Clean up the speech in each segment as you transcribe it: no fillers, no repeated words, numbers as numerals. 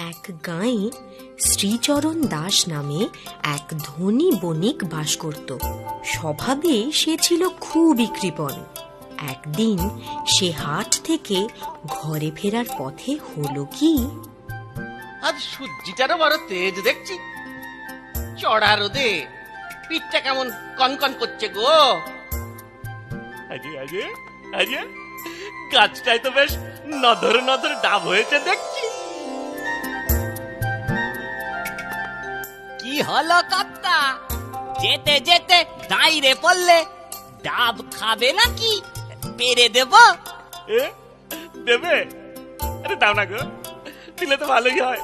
এক গাঁয়ে শ্রীচরণ দাস নামে এক ধনী বণিক বাস করত। স্বভাবে সে ছিল খুবই কৃপণ। একদিন সে হাট থেকে ঘরে ফেরার পথে হলো কি, আজ সূর্যিটারও বড় তেজ দেখছি। চড়া রোদে পিঠটা কেমন কনকন করছে গো। আরে আরে আরে, গাছটায় তো বেশ নধর নধর ডাব হয়েছে দেখছি। কি হলো কর্তা, যেতে যেতে দাঁড়িয়ে পড়লে? ডাব খাবে নাকি পেরে দেব? দেবে? আরে দাও না গো, দিলে তো ভালোই হয়।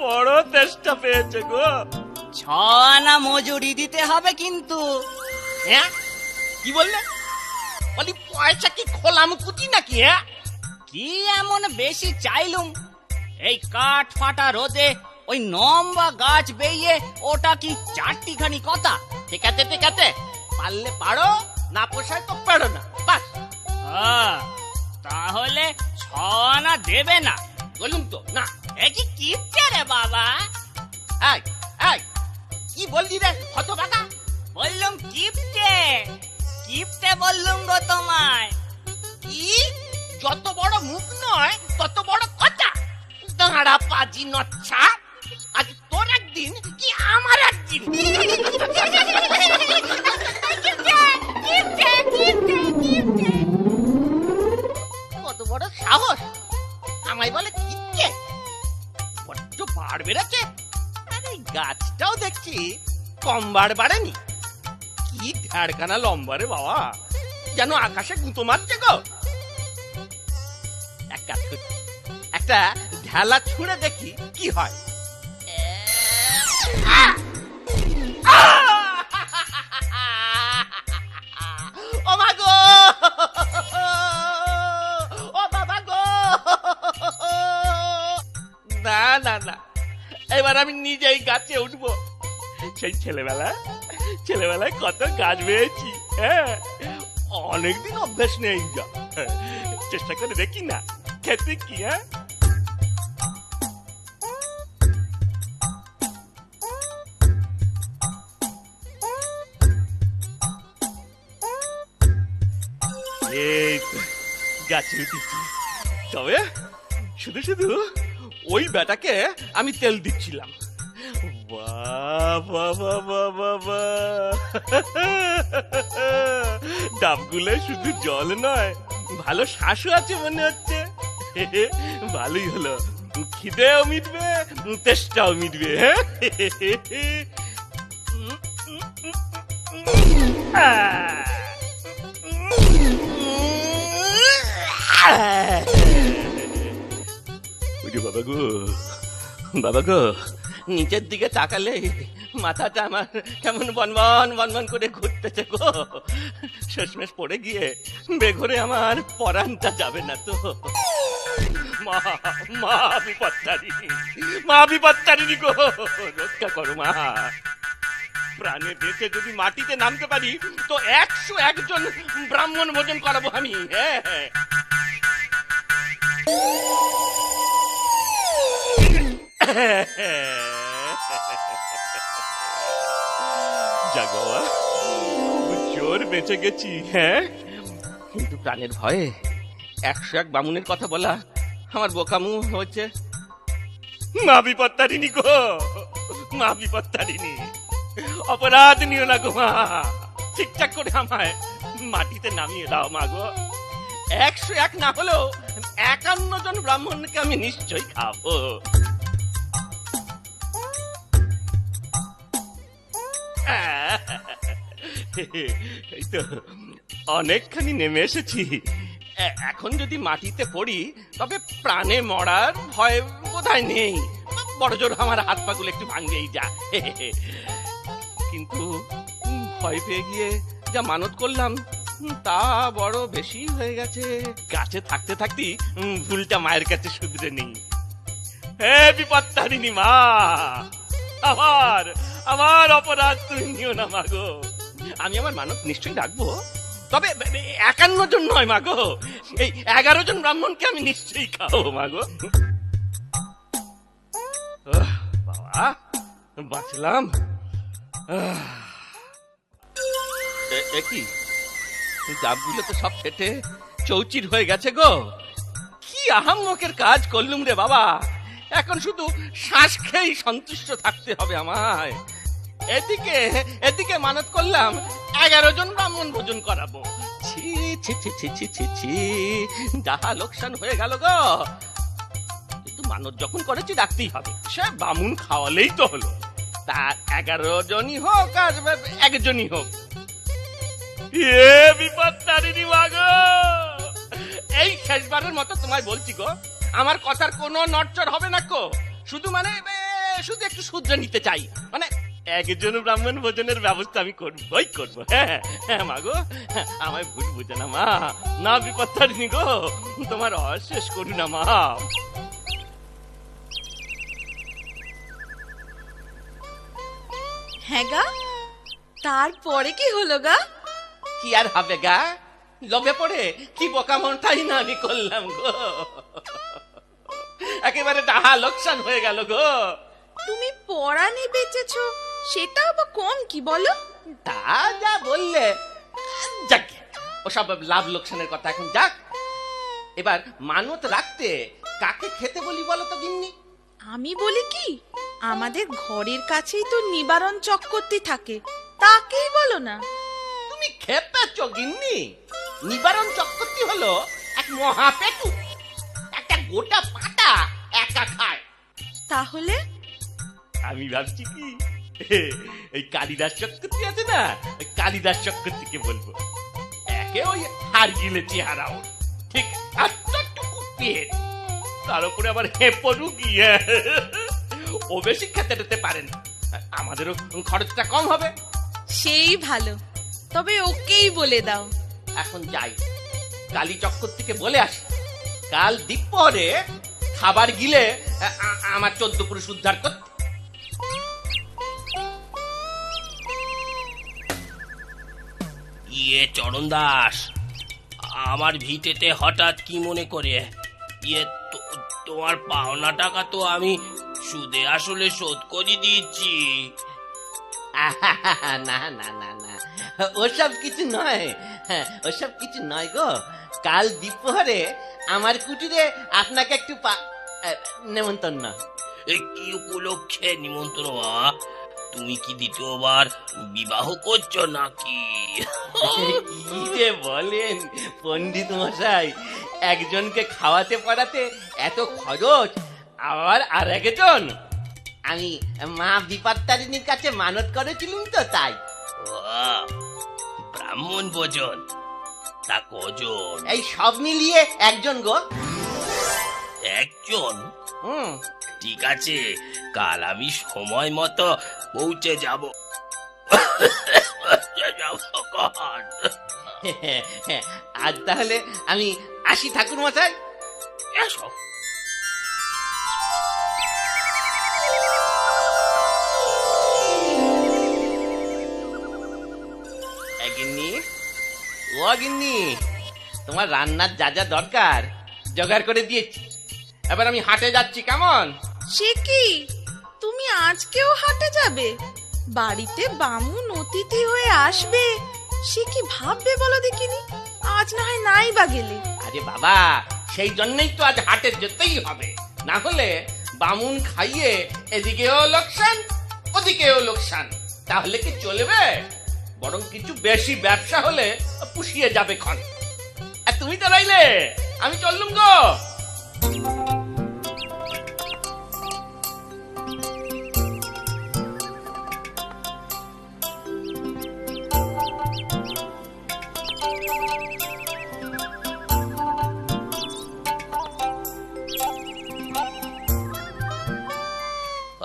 বড় তেষ্টা পেয়েছে গো। 6 আনা মজুরি দিতে হবে কিন্তু। হ্যাঁ কি বললে? বলি পয়সা কি খোলাম কুচি নাকি? হ্যাঁ কি এমন বেশি চাইলুম? এই কাঠ ফাটা রোদে ওই লম্বা গাছ বেয়ে ওটা কি 4টিখানি কথা? ঠিক আছে ঠিক আছে, পারলে পারো, না পোষায় তো পারো না, বাস। তাহলে 6 আনা দেবে না? বলুন তো না। এ কি কিপটে রে বাবা? এই এই, কি বললি রে হতভাগা? বললুম কিপটে, কিপটে বললুম গো তোমায়। কি? যত বড় মুখ নয় তত বড় কথা। দাঁড়া পাজি নচ্ছা, আজ তোর একদিন কি আমার একদিন। কত বড় সাহস, আমায় বলে কিপটে? বড্ড বাড় বেড়েছে। আরে গাছটাও দেখছি কম বাড় বাড়েনি। কি ঢাড়খানা লম্বা রে বাবা, যেন আকাশে গুঁতো মারছে গো। এক কাজ করি, একটা ঢেলা ছুঁড়ে দেখি কি হয়। ও মা গো, ও বাবা গো। না না না, এবার আমি নিজেই গাছে উঠবো। সেই ছেলেবেলায় কত গাছ বেয়েছি। হ্যাঁ, অনেকদিন অভ্যাস নেই, যা চেষ্টা করে দেখি না খেতে কি। হ্যাঁ এই তো গাছে উঠেছি, তবে শুধু শুধু ওই বেটাকে আমি তেল দিচ্ছিলাম। ডাবগুলো শুধু জল নয়, ভালো শ্বাসও আছে মনে হচ্ছে। ভালোই হলো, খিদেও মিটবে, তেষ্টাও মিটবে। বাবা গো, নিচের দিকে তাকালে মাথাটা আমার কেমন বনবন বনবন করে ঘুরতেছে গো। শেষমেশ পড়ে গিয়ে বেঘরে আমার পরানটা যাবে না তো। মা বিপত্তারিণী গো, রক্ষা করো মা। প্রাণে বেঁচে যদি মাটিতে নামতে পারি তো 101 জন ব্রাহ্মণ ভোজন করাবো আমি। হ্যাঁ জাগো, জোর বেঁচে গেছি। হ্যাঁ, কিন্তু প্রাণের ভয়ে 101 বামুনের কথা বলা আমার বোকামু হচ্ছে। মা বিপত্তারিণী গো, মা বিপত্তারিণী, অপরাধ নিও না গো মা। ঠিকঠাক করে আমায় মাটিতে নামিয়ে দাও মা গো। 101 না হলেও 51 জন ব্রাহ্মণকে আমি নিশ্চয়ই খাবো। এই তো অনেকখানি নেমে এসেছি। এখন যদি মাটিতে পড়ি তবে প্রাণে মরার ভয় বোধহয় নেই। বড় জোর আমার হাত পাগুলো একটু ভাঙেই যা। কিন্তু ভয় পেয়ে গিয়ে যা মানত করলাম তা বড় বেশি হয়ে গেছে। গাছে থাকতে থাকতেই ভুলটা মায়ের কাছে শুধরে নেই। হে বিপত্তারিণী মা, আমার অপরাধ তুমি নিও না মাগো। আমি আমার মানত নিশ্চয়ই রাখবো, তবে 51 জন নয় মাগো, এই 11 জন ব্রাহ্মণকে আমি নিশ্চয়ই খাবো মাগো। বাবা, বাঁচলাম। কি ডাবগুলো তো সব ফেটে চৌচির হয়ে গেছে গো। কি আহাম্মকের কাজ করলুম রে বাবা, এখন শুধু শ্বাস খেয়েই সন্তুষ্ট থাকতে হবে আমায়। এদিকে এদিকে মানত করলাম 11 জন ব্রাহ্মণ ভোজন করাবো। ছি ছি ছি ছি ছি ছি ছি, যাহা লোকসান হয়ে গেল গো। কিন্তু মানত যখন করেছি রাখতেই হবে, সে বামুন খাওয়ালেই তো হলো। তার 11 জনই হোক আর 1 জনই হোক। বিপদ তারিণী মাগো, এই শেষবারের মতো তোমায় বলছি গো, আমার কথার কোনো নড়চড় হবে না গো। শুধু শুধু একটু শুদ্ধ নিতে চাই, মানে 1 জন ব্রাহ্মণ ভোজনের ব্যবস্থা আমি করবই করবো। হ্যাঁ হ্যাঁ মাগো, আমায় ভুল বুঝে না মা, না বিপদ তারিণী গো, তোমার অশেষ করুণা মা। হ্যাঁ গা, তারপরে কি হলো গা? কি আর হবে গা, লোভে পড়ে কি বোকামনটাই না আমি করলাম গো, একেবারে ডাহা লোকসান হয়ে গেল গো। তুমি পরাণে বেঁচেছো, সেটাও বা কম কি বলো? তা যা বললে, যাক ওসব লাভ লোকসানের কথা এখন যাক। এবার মানত রাখতে কাকে খেতে বলি বলো তো গিন্নি? আমি বলি কি, আমাদের ঘরের কাছেই তো নিবারণ চক্রবর্তী থাকে, তাকেই বলো না। তুমি খেপেছ গিন্নি, নিবারণ চক্রবর্তী হলো এক মহাপেটু, একটা গোটা পাটা একা খায়। তাহলে আমি ভাবছি কি, এই কালিদাস চক্রবর্তী আছে না, ওই কালিদাস চক্রবর্তীকে বলবো। একে ওই হার গিলে চেহারাও ঠিক এতটুকু পেট, তার উপরে আবার হেপরু গিয়ে, ও বেশি খেতে টেতে পারে না, আমাদেরও খরচটা কম হবে। সেই ভালো, তবে ওকেই বলে দাও। এখন যাই, কালী চক্রবর্তীকে বলে আসি, কাল দ্বীপহরে খাবার গিলে আমার 14 পুরুষ উদ্ধার করতে। চরণ দাস, আমার ভিটেতে হঠাৎ কি মনে করে? তোমার পাওনা টাকা তো আমি সুদে আসলে শোধ করে দিচ্ছি। না না না না, ওসব কিছু নয়, ওসব কিছু নয় গো। কাল দ্বীপহরে আমার কুটিরে আপনাকে একটু নেমন্তন্ন। কি উপলক্ষে নিমন্ত্রণ? তুমি কি দ্বিতীয়বার বিবাহ করছো নাকি? কি যে বলেন পণ্ডিত মশাই, একজনকে খাওয়াতে পড়াতে এত খরচ, আবার আর 1 জন। আমি মা বিপত্তারিণীর কাছে মানত করেছিলাম তো, তাই। ব্রাহ্মণ ভোজন, তা কজন? এই সব মিলিয়ে 1 জন গো। 1 জন? ঠিক আছে, কাল আমি সময় মতো পৌঁছে যাব। আজ তাহলে আমি আসি ঠাকুর মশাই। এসো। গিন্নি, ও গিন্নি, তোমার রান্নার যা যা দরকার জোগাড় করে দিয়েছি, এবার আমি হাটে যাচ্ছি, কেমন? সে কি, তুমি আজকেও হাটে যাবে? বাড়িতে বামুন অতিথি হয়ে আসবে, সে কি ভাববে বলো দেখিনি? আজ না হয় নাই বা গেলে। আরে বাবা, সেই জন্যই তো আজ হাটে যেতেই হবে, না হলে বামুন খাইয়ে এদিকেও লোকসান ওদিকেও লোকসান, তাহলে কি চলবে? বরং কিছু বেশি ব্যবসা হলে পুষিয়ে যাবে ক্ষণ। আর তুমি তো রইলে, আমি চললুম গো।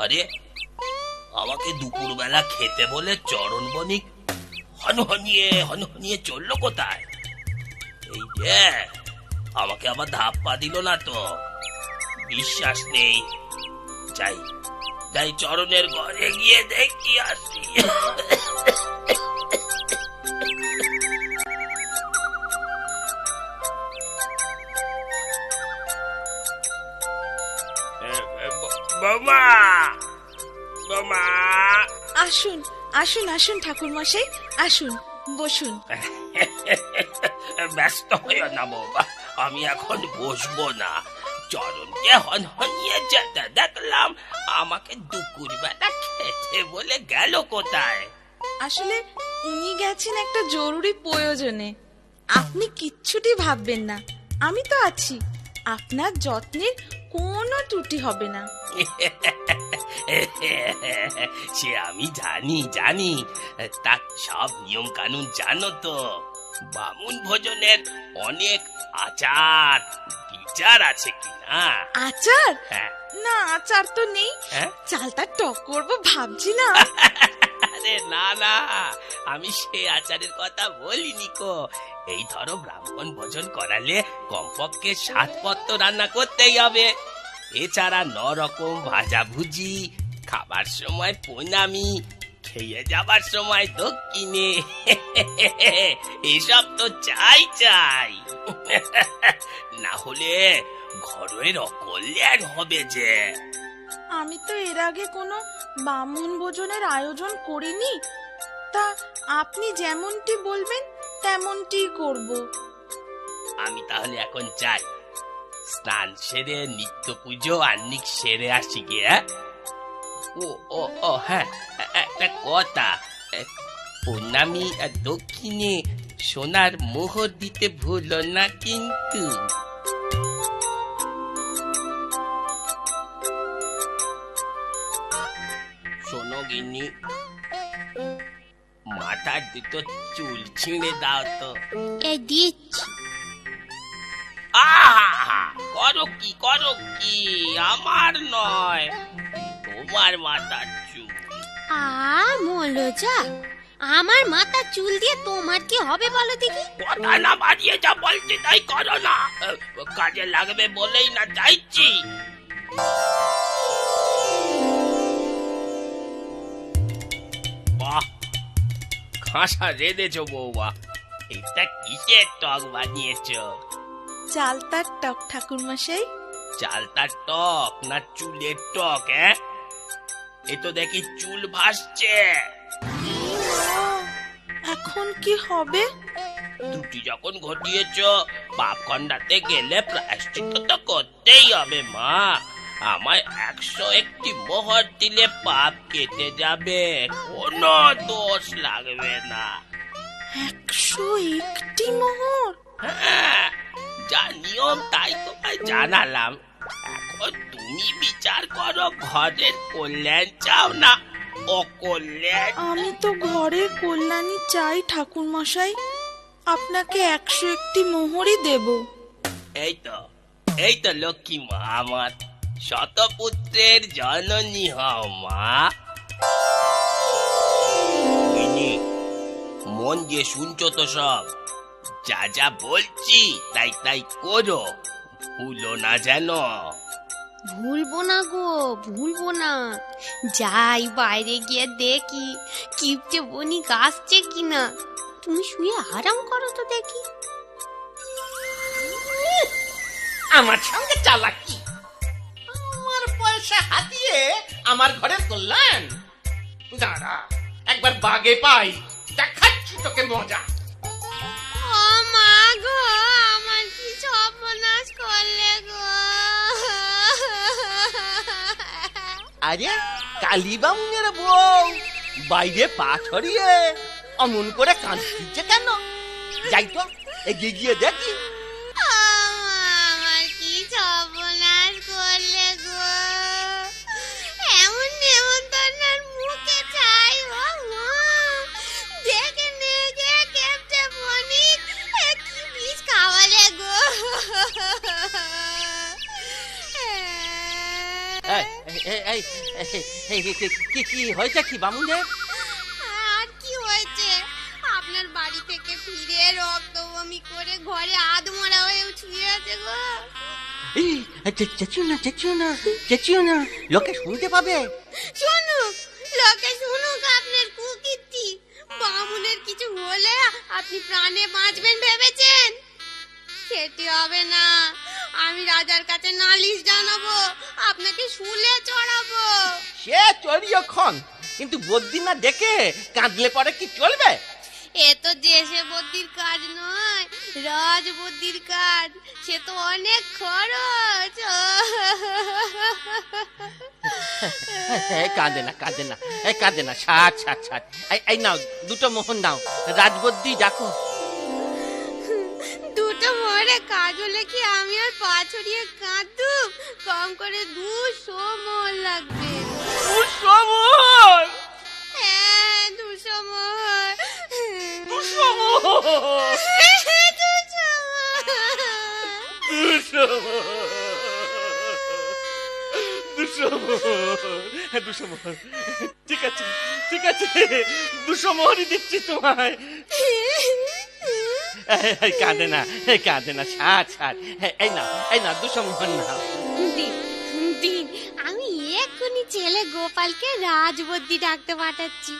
আরে, আমাকে দুপুরবেলা খেতে বলে চরণ বণিক হনহনিয়ে চললো কোথায়? এই যে, আমাকে আবার ধাপ্পা দিল না তো? বিশ্বাস নেই। যাই চরণের ঘরে গিয়ে দেখি আসি। বৌমা, বৌমা। আসুন আসুন আসুন ঠাকুর মশাই, আসুন বসুন। ব্যস্ত হইও না বৌমা, আমি এখন বসবো না। চরণকে হনহনিয়ে যেতে দেখলাম, আমাকে দুপুর বেলা খেতে বলে গেল কোথায়? আসলে উনি গেছেন একটা জরুরি প্রয়োজনে। আপনি কিচ্ছুটি ভাববেন না, আমি তো আছি। আপনার যত্নের কোনো ত্রুটি হবে না। সে আমি জানি জানি, তা সব নিয়ম কানুন জানো তো? বামুন ভোজনের অনেক আচার বিচার আছে কি না? আচার? হ্যাঁ। না, আচার তো নেই। হ্যাঁ? চালটা টক করবো ভাবছিলাম। আরে না না, আমি সে আচারের কথা বলিনি কো। এই ধরো ব্রাহ্মণ ভোজন করালে কমপক্ষে 7 পদ তো রান্না করতেই হবে। এছাড়া 9 রকম ভাজা ভুজি, খাবার সময় প্রণামী, খেয়ে যাবার সময় দক্ষিণে। এসব তো চাই চাই, না হলে ঘরের অকল্যাণ হবে যে। আমি তো এর আগে কোনো বামুন ভোজনের আয়োজন করিনি, তা আপনি যেমনটি বলবেন তেমনটি করব। আমি তাহলে এখন যাই, স্নান সেরে নিত্য পুজো আহ্নিক সেরে আসি গিয়ে। ও ও ও হ্যাঁ, একটা কথা, প্রণামী আর দক্ষিণে সোনার মোহর দিতে ভুলো না কিন্তু। শোনো গিন্নি, মাথার দুটো চুল ছিঁড়ে দাও তো। এই দিচ্ছি। আহা, করো কি, আমার নয়, তোমার মাথার চুল। মলোজা, আমার মাথা চুল দিয়ে তোমার কি হবে বলো দেখি? কথা না বাড়িয়ে যা বলছি তাই করো না, কাজে লাগবে বলেই না চাইছি। বাহ, খাসা রেঁধেছো বৌমা, এটা কিসের টক বানিয়েছো? চালতার টক ঠাকুর মশাই। চালতার টক না চুলের টক? এ তো দেখি চুল ভাসছে। এখন কি হবে? ত্রুটি যখন ঘটিয়েছ, পাপ খণ্ডাতে গেলে প্রায়শ্চিত্ত তো করতেই হবে মা। আমায় 101টি মোহর দিলে পাপ কেটে যাবে, কোনো দোষ লাগবে না। 101টি মোহর? হ্যাঁ, যা নিয়ম তাই তোমায় জানালাম। এখন তুমি বিচার করো, ঘরের কল্যাণ চাও না অকল্যাণ? আমি তো ঘরের কল্যাণী চাই ঠাকুর মশাই, আপনাকে 101টি মোহরই দেব। এই তো লক্ষ্মী মা আমার, শতপুত্রের জননী হও মা। মন দিয়ে শুনছো তো সব? যা যা বলছি তাই তাই করো, ভুলো না যেন। ভুলবো না গো, ভুলবো না। যাই বাইরে গিয়ে দেখি কিপটে বণিক আসছে কিনা। তুমি শুয়ে আরাম করো তো দেখি। আমার সঙ্গে চালাকি, আমার পয়সা হাতিয়ে আমার ঘরের কল্যাণ। দাঁড়া, একবার বাগে পাই, দেখাচ্ছি তোকে মজা। ও মা গো, আমার কি সর্বনাশ করলে গো। আরে কালী বামুনের বউ বাইরে পা ছড়িয়ে অমন করে কাঁদছে কেন? যাই তো, এগিয়ে গিয়ে দেখি। আমার কি সর্বনাশ করলে গো। এমন নেমন্তন্নের মুখে চাই ও মা, দেখে নেগে কেমতে বণিক কি বিষ খাওয়ালে গো। কি হয়েছে কি বামুনের? আর কি হয়েছে, আপনার বাড়ি থেকে ফিরে রক্ত বমি করে ঘরে আধমরা হয়ে শুয়ে আছে গো। চেঁচিও না, লোকে শুনতে পাবে। শুনুক, লোকে শুনুক আপনার কুকীর্তি। বামুনের কিছু হলে আপনি প্রাণে বাঁচবেন ভেবেছেন? সেটি হবে না, আমি রাজার কাছে নালিশ জানাবো, আপনাকে শুলে চড়াবো। সে চড়িয়ক্ষণ, কিন্তু বদ্যি না দেখে কাঁদলে পরে কি চলবে? এ তো দেশে বদ্যির কাজ নয়, রাজ বদ্যির কাজ। সে তো অনেক খরচ। কাঁদে না, কাঁদে না, কাঁদে না, ছাড় ছাড় ছাড়। এই নাও, দুটো মোহন নাও, রাজবদ্যি ডাকো। দুটো মোহরে কাজ হলে কি আমি আর পা ছড়িয়ে কাঁদুম? কম করে 200 মোহর লাগবে। 200 মোহর? হ্যাঁ, 200 মোহর। 200 মোহর? 200 মোহর। 200 মোহর? ঠিক আছে, ঠিক আছে, 200 মোহরই দিচ্ছি তোমায়। কাঁদে না, কাঁদে না, ছাড় ছাড়। এই না, এই না, 200 মোহর নাও। দিন, দিন। আমি এক্ষুনি ছেলে গোপালকে রাজবদ্যি ডাকতে পাঠাচ্ছি।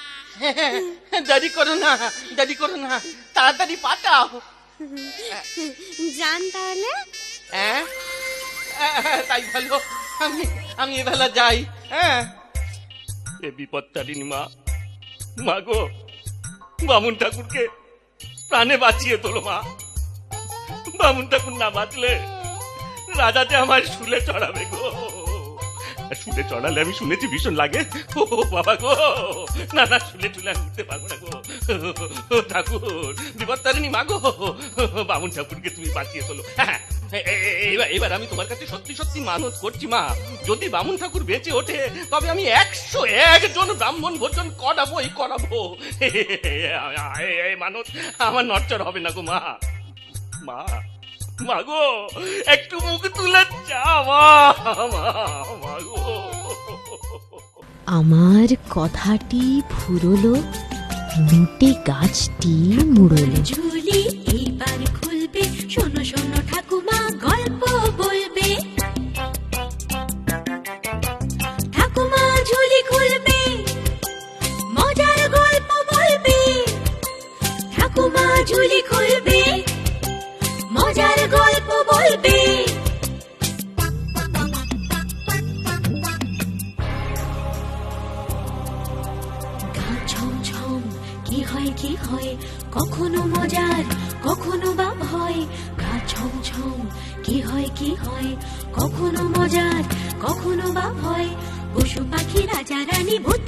দেরি করো না, দেরি করো না, তাড়াতাড়ি পাঠাও। যান তাহলে। হ্যাঁ, তাই ভালো, আমি এবেলা যাই। হ্যাঁ, এ বিপত্তারিণী মা, মা গো, বামুন ঠাকুরকে প্রাণে বাঁচিয়ে তোলো মা। বামুন ঠাকুর না বাঁচলে রাজাতে আমার শুলে চড়াবে গো। শুলে চড়ালে আমি শুনেছি ভীষণ লাগে। ও বাবা গো, না না, শুলে টুলে আমি উঠতে পারবো না গো। ঠাকুর, বিপত্তারিণী মা গো, বামুন ঠাকুরকে তুমি বাঁচিয়ে তোলো। হ্যাঁ, এবার আমি তোমার কাছে সত্যি সত্যি মানত করছি মা, যদি বামুন ঠাকুর বেঁচে ওঠে তবে আমি 101 জন ব্রাহ্মণ ভোজন করাবোই করাবো। মানত আমার নড়চড় হবে না গো মা। মা, মা গো, একটু মুখ তুলে যা মা, মা গো। আমার কথাটি ফুরলো, লুটে গাছটি মুড়লো। ঝুলি এইবার খুলবে, শোনো শোনো ঠাকুমা গল্প বলবে। ঠাকুমা ঝুলি খুলবে, মজার গল্প বলবে। ঠাকুমা ঝুলি খুলবে, মজার গল্প বলবে। গা ছমছম, কি হয় কি হয়, কখনো মজার কখনো বা ভয়। গা ছমছম, কি হয় কি হয়, কখনো মজার কখনো বা ভয়। পশু পাখি রাজা রানী ভূত